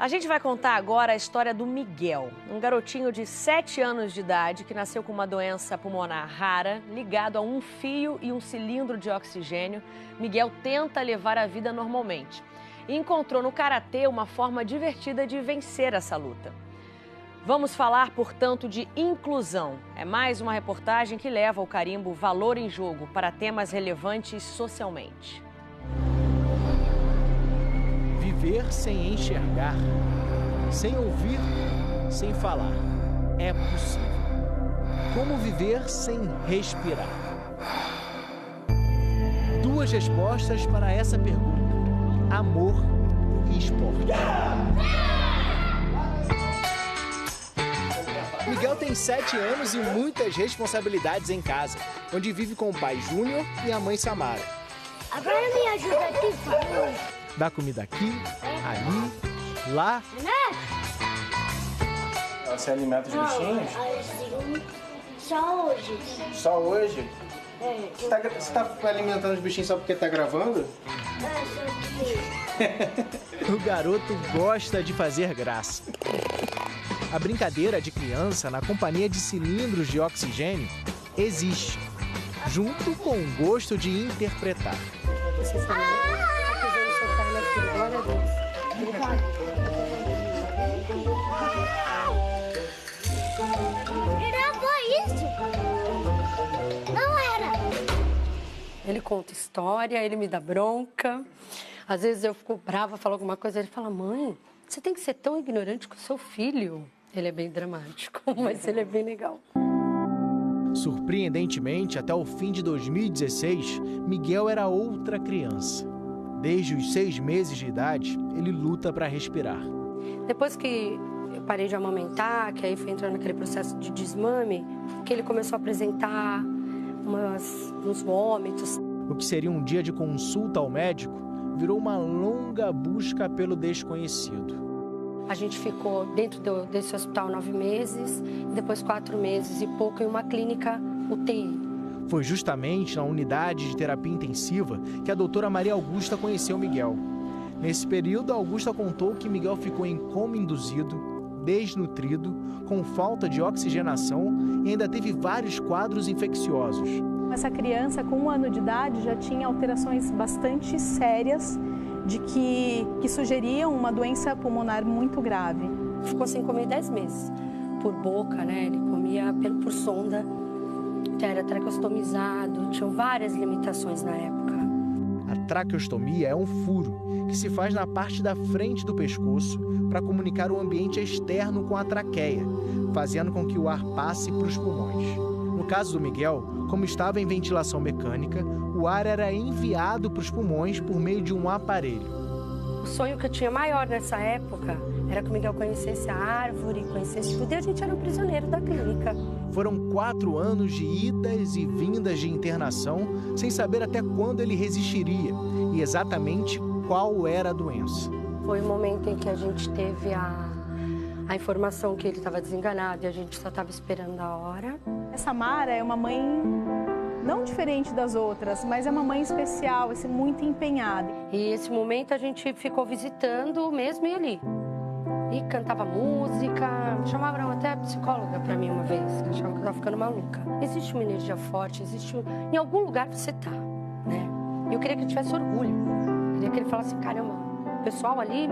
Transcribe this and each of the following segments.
A gente vai contar agora a história do Miguel, um garotinho de 7 anos de idade que nasceu com uma doença pulmonar rara, ligado a um fio e um cilindro de oxigênio. Miguel tenta levar a vida normalmente e encontrou no karatê uma forma divertida de vencer essa luta. Vamos falar, portanto, de inclusão. É mais uma reportagem que leva o carimbo Valor em Jogo para temas relevantes socialmente. Viver sem enxergar, sem ouvir, sem falar. É possível. Como viver sem respirar? Duas respostas para essa pergunta: amor e esporte. Miguel tem 7 anos e muitas responsabilidades em casa, onde vive com o pai Júnior e a mãe Samara. Agora me ajuda aqui, por favor. Dá comida aqui, ali, lá. Você alimenta os bichinhos? Só hoje. Só hoje? É. Você tá alimentando os bichinhos só porque tá gravando? O garoto gosta de fazer graça. A brincadeira de criança na companhia de cilindros de oxigênio existe, junto com o gosto de interpretar. Você sabe, tá pisando seu pai na filha, glória a Deus. Gravou isso? Não era. Ele conta história, ele me dá bronca. Às vezes eu fico brava, falo alguma coisa, ele fala: mãe, você tem que ser tão ignorante com o seu filho. Ele é bem dramático, mas ele é bem legal. Surpreendentemente, até o fim de 2016, Miguel era outra criança. Desde os 6 meses de idade, ele luta para respirar. Depois que eu parei de amamentar, que aí foi entrando naquele processo de desmame, que ele começou a apresentar uns vômitos. O que seria um dia de consulta ao médico virou uma longa busca pelo desconhecido. A gente ficou dentro desse hospital 9 meses, e depois 4 meses e pouco em uma clínica UTI. Foi justamente na unidade de terapia intensiva que a doutora Maria Augusta conheceu Miguel. Nesse período, a Augusta contou que Miguel ficou em coma induzido, desnutrido, com falta de oxigenação e ainda teve vários quadros infecciosos. Essa criança, com 1 ano de idade, já tinha alterações bastante sérias de que sugeriam uma doença pulmonar muito grave. Ficou sem comer 10 meses, por boca, né? Ele comia por sonda, era traqueostomizado, tinham várias limitações na época. A traqueostomia é um furo que se faz na parte da frente do pescoço para comunicar o ambiente externo com a traqueia, fazendo com que o ar passe para os pulmões. No caso do Miguel, como estava em ventilação mecânica, o ar era enviado para os pulmões por meio de um aparelho. O sonho que eu tinha maior nessa época era que o Miguel conhecesse a árvore, conhecesse tudo, e a gente era um prisioneiro da clínica. Foram 4 anos de idas e vindas de internação, sem saber até quando ele resistiria e exatamente qual era a doença. Foi o momento em que a gente teve a informação que ele estava desenganado e a gente só estava esperando a hora. Essa Mara é uma mãe não diferente das outras, mas é uma mãe especial, assim, muito empenhada. E esse momento a gente ficou visitando mesmo e ali. E cantava música, chamavam até a psicóloga para mim uma vez, que achava que eu estava ficando maluca. Existe uma energia forte, em algum lugar você tá, né? E eu queria que ele tivesse orgulho. Eu queria que ele falasse: caramba, o pessoal ali,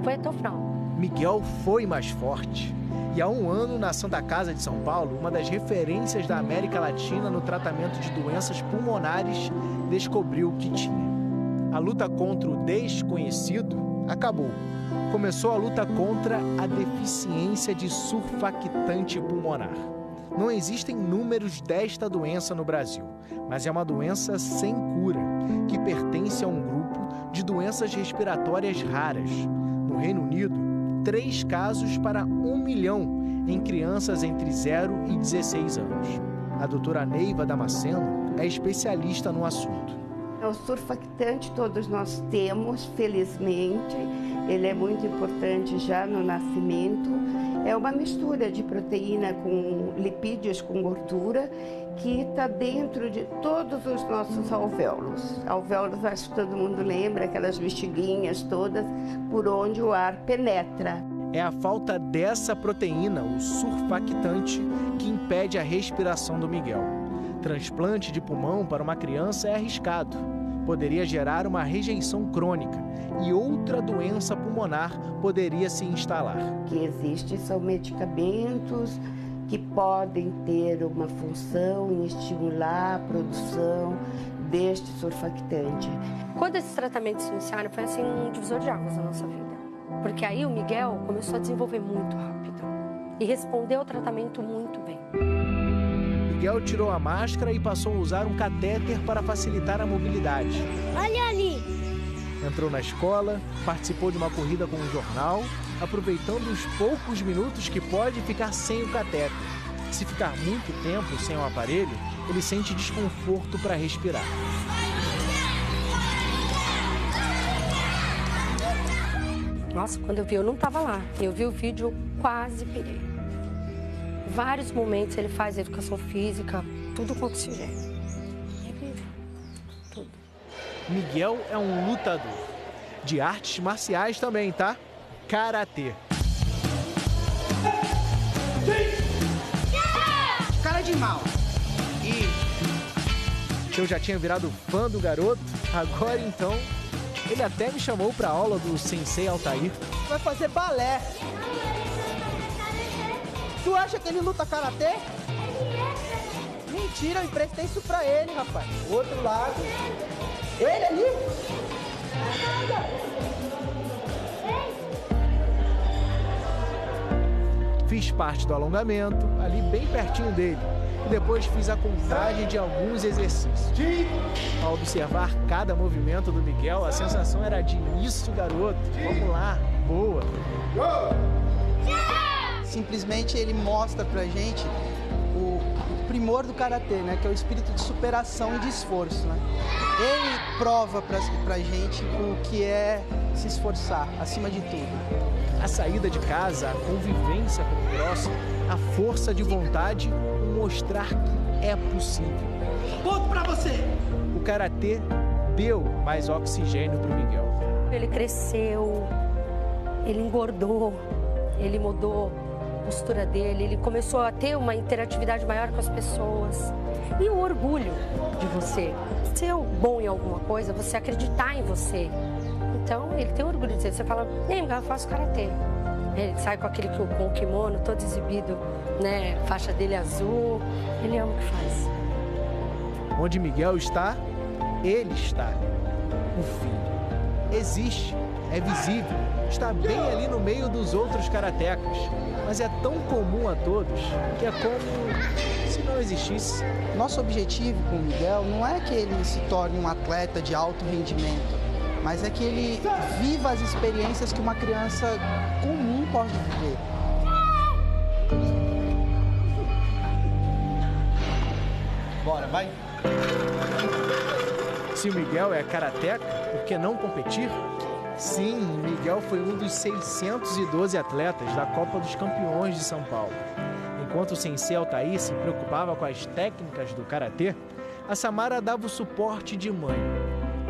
foi até o final. Miguel foi mais forte. E há 1 ano, na Santa Casa de São Paulo, uma das referências da América Latina no tratamento de doenças pulmonares descobriu o que tinha. A luta contra o desconhecido acabou. Começou a luta contra a deficiência de surfactante pulmonar. Não existem números desta doença no Brasil, mas é uma doença sem cura, que pertence a um grupo de doenças respiratórias raras. No Reino Unido, 3 casos para 1 milhão em crianças entre 0 e 16 anos. A doutora Neiva Damasceno é especialista no assunto. O surfactante todos nós temos, felizmente. Ele é muito importante já no nascimento. É uma mistura de proteína com lipídios, com gordura, que está dentro de todos os nossos alvéolos. Alvéolos, acho que todo mundo lembra, aquelas bexiguinhas todas por onde o ar penetra. É a falta dessa proteína, o surfactante, que impede a respiração do Miguel. Transplante de pulmão para uma criança é arriscado. Poderia gerar uma rejeição crônica e outra doença pulmonar poderia se instalar. O que existe são medicamentos que podem ter uma função em estimular a produção deste surfactante. Quando esses tratamentos se iniciaram, foi assim um divisor de águas na nossa vida. Porque aí o Miguel começou a desenvolver muito rápido e respondeu ao tratamento muito bem. Miguel tirou a máscara e passou a usar um catéter para facilitar a mobilidade. Olha ali. Entrou na escola, participou de uma corrida com um jornal, aproveitando os poucos minutos que pode ficar sem o catéter. Se ficar muito tempo sem o aparelho, ele sente desconforto para respirar. Nossa, quando eu vi, eu não estava lá. Eu vi o vídeo, eu quase pirei. Vários momentos ele faz educação física, tudo com oxigênio. Tudo. Miguel é um lutador. De artes marciais também, tá? Karatê. Cara de mal. Eu já tinha virado fã do garoto, agora então ele até me chamou pra aula do Sensei Altair. Vai fazer balé. Tu acha que ele luta karatê? Mentira, eu emprestei isso pra ele, rapaz. Outro lado. Ele ali? Fiz parte do alongamento, ali bem pertinho dele. E depois fiz a contagem de alguns exercícios. Ao observar cada movimento do Miguel, a sensação era de isso, garoto. Vamos lá, boa. Simplesmente ele mostra pra gente o primor do karatê, né? Que é o espírito de superação e de esforço, né? Ele prova pra gente o que é se esforçar, acima de tudo. A saída de casa, a convivência com o próximo, a força de vontade, mostrar que é possível. Ponto pra você! O karatê deu mais oxigênio pro Miguel. Ele cresceu, ele engordou, ele mudou a postura dele, ele começou a ter uma interatividade maior com as pessoas. E o orgulho de você ser bom em alguma coisa, você acreditar em você. Então, ele tem orgulho de dizer, você fala, Miguel, eu faço karatê. Ele sai com aquele com o kimono todo exibido, né? Faixa dele azul. Ele ama o que faz. Onde Miguel está, ele está. O filho existe, é visível, está bem ali no meio dos outros karatecas. Mas é tão comum a todos que é como se não existisse. Nosso objetivo com o Miguel não é que ele se torne um atleta de alto rendimento, mas é que ele viva as experiências que uma criança comum pode viver. Bora, vai! Se o Miguel é karateca, por que não competir? Sim, Miguel foi um dos 612 atletas da Copa dos Campeões de São Paulo. Enquanto o Sensei Altair se preocupava com as técnicas do karatê, a Samara dava o suporte de mãe.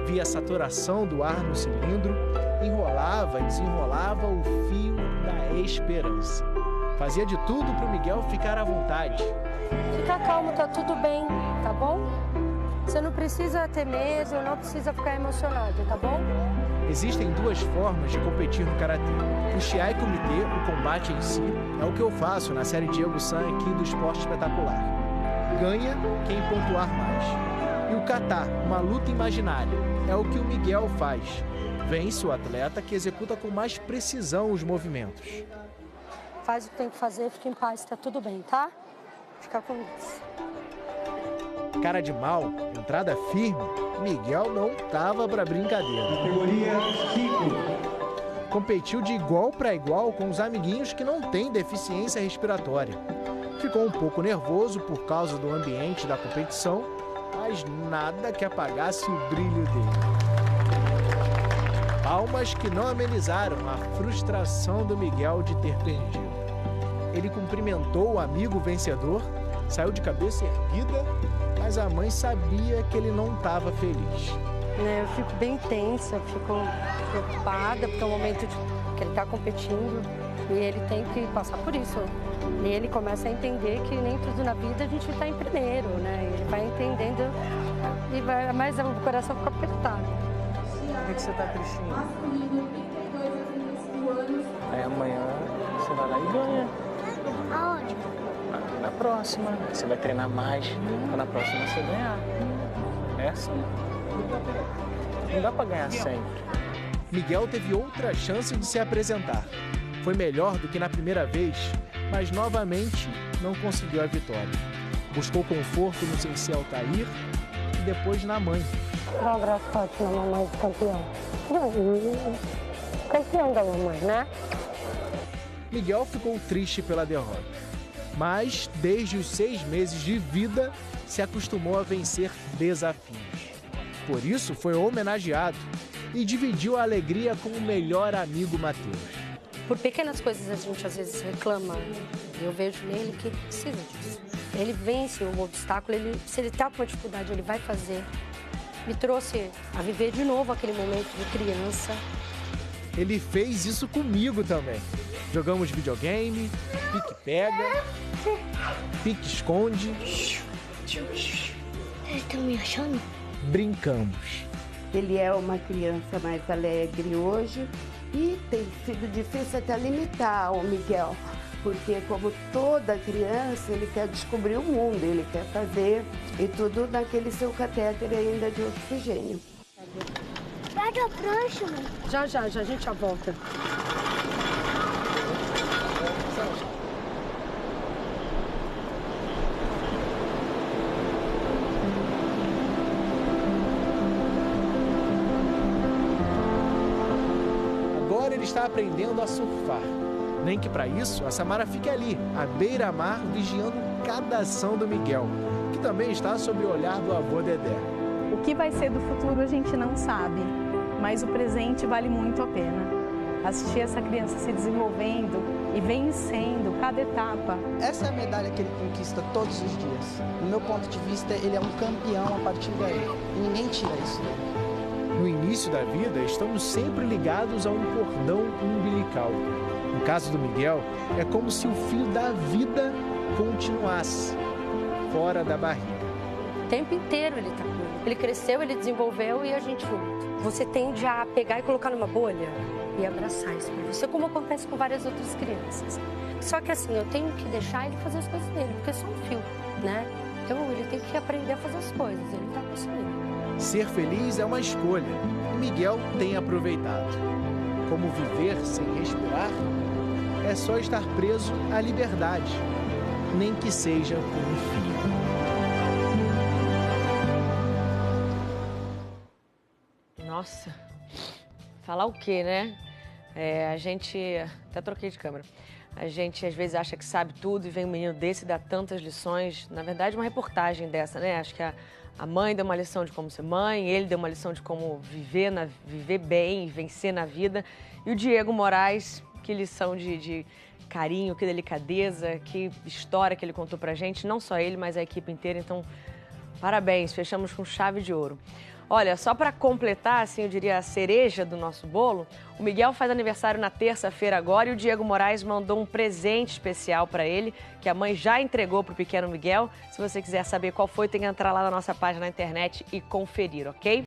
Via a saturação do ar no cilindro, enrolava e desenrolava o fio da esperança. Fazia de tudo para o Miguel ficar à vontade. Fica calmo, tá tudo bem, tá bom? Você não precisa ter medo, não precisa ficar emocionado, tá bom? Existem duas formas de competir no karatê. O Shiai Kumite, o combate em si, é o que eu faço na série Diego San aqui do Esporte Espetacular. Ganha quem pontuar mais. E o kata, uma luta imaginária, é o que o Miguel faz. Vence o atleta que executa com mais precisão os movimentos. Faz o que tem que fazer, fica em paz, tá tudo bem, tá? Fica com isso. Cara de mal, entrada firme, Miguel não tava pra brincadeira. Categoria 5. Competiu de igual para igual com os amiguinhos que não têm deficiência respiratória. Ficou um pouco nervoso por causa do ambiente da competição, mas nada que apagasse o brilho dele. Palmas que não amenizaram a frustração do Miguel de ter perdido. Ele cumprimentou o amigo vencedor, saiu de cabeça erguida, mas a mãe sabia que ele não estava feliz. Eu fico bem tensa, fico preocupada, porque é um momento que ele está competindo e ele tem que passar por isso. E ele começa a entender que nem tudo na vida a gente está em primeiro, né? Ele vai entendendo, mas o coração fica apertado. Por que você tá tristinho? Aí amanhã você vai lá e ganha. Aonde? Na próxima. Você vai treinar mais pra na próxima você ganhar. É assim. Não dá pra ganhar sempre. Miguel teve outra chance de se apresentar. Foi melhor do que na primeira vez, mas novamente não conseguiu a vitória. Buscou conforto no sensei Altair e depois na mãe. Dá um abraço forte na mamãe do campeão. Campeão da mamãe, né? Miguel ficou triste pela derrota, mas desde os 6 meses de vida se acostumou a vencer desafios. Por isso foi homenageado e dividiu a alegria com o melhor amigo Matheus. Por pequenas coisas a gente às vezes reclama. Eu vejo nele que precisa disso. Ele vence o obstáculo, se ele está com uma dificuldade, ele vai fazer. Me trouxe a viver de novo aquele momento de criança. Ele fez isso comigo também. Jogamos videogame, pique-pega, pique-esconde. Eles estão me achando? Brincamos. Ele é uma criança mais alegre hoje e tem sido difícil até limitar o Miguel, porque como toda criança, ele quer descobrir o mundo, ele quer fazer e tudo naquele seu catéter ainda de oxigênio. Pega a prancha, mãe. Já, a gente já volta. Agora ele está aprendendo a surfar. Nem que para isso a Samara fique ali, à beira-mar, vigiando cada ação do Miguel, que também está sob o olhar do avô Dedé. O que vai ser do futuro a gente não sabe, mas o presente vale muito a pena. Assistir essa criança se desenvolvendo e vencendo cada etapa. Essa é a medalha que ele conquista todos os dias. Do meu ponto de vista, ele é um campeão a partir daí. E ninguém tira isso dele. No início da vida, estamos sempre ligados a um cordão umbilical. No caso do Miguel, é como se o fio da vida continuasse fora da barriga. O tempo inteiro ele está comigo. Ele cresceu, ele desenvolveu e a gente junto. Você tende a pegar e colocar numa bolha e abraçar isso pra você, como acontece com várias outras crianças. Só que assim, eu tenho que deixar ele fazer as coisas dele, porque é só um fio, né? Então ele tem que aprender a fazer as coisas, ele tá com isso aí. Ser feliz é uma escolha e Miguel tem aproveitado. Como viver sem respirar? É só estar preso à liberdade, nem que seja por um fio. Nossa, falar o quê, né? A gente... Até troquei de câmera. A gente às vezes acha que sabe tudo e vem um menino desse e dá tantas lições. Na verdade, uma reportagem dessa, né? Acho que a mãe deu uma lição de como ser mãe, ele deu uma lição de como viver bem e vencer na vida. E o Diego Moraes, que lição de carinho, que delicadeza, que história que ele contou pra gente. Não só ele, mas a equipe inteira. Então, parabéns, fechamos com chave de ouro. Olha, só para completar, assim, eu diria a cereja do nosso bolo, o Miguel faz aniversário na terça-feira agora e o Diego Moraes mandou um presente especial para ele, que a mãe já entregou para o pequeno Miguel. Se você quiser saber qual foi, tem que entrar lá na nossa página na internet e conferir, ok?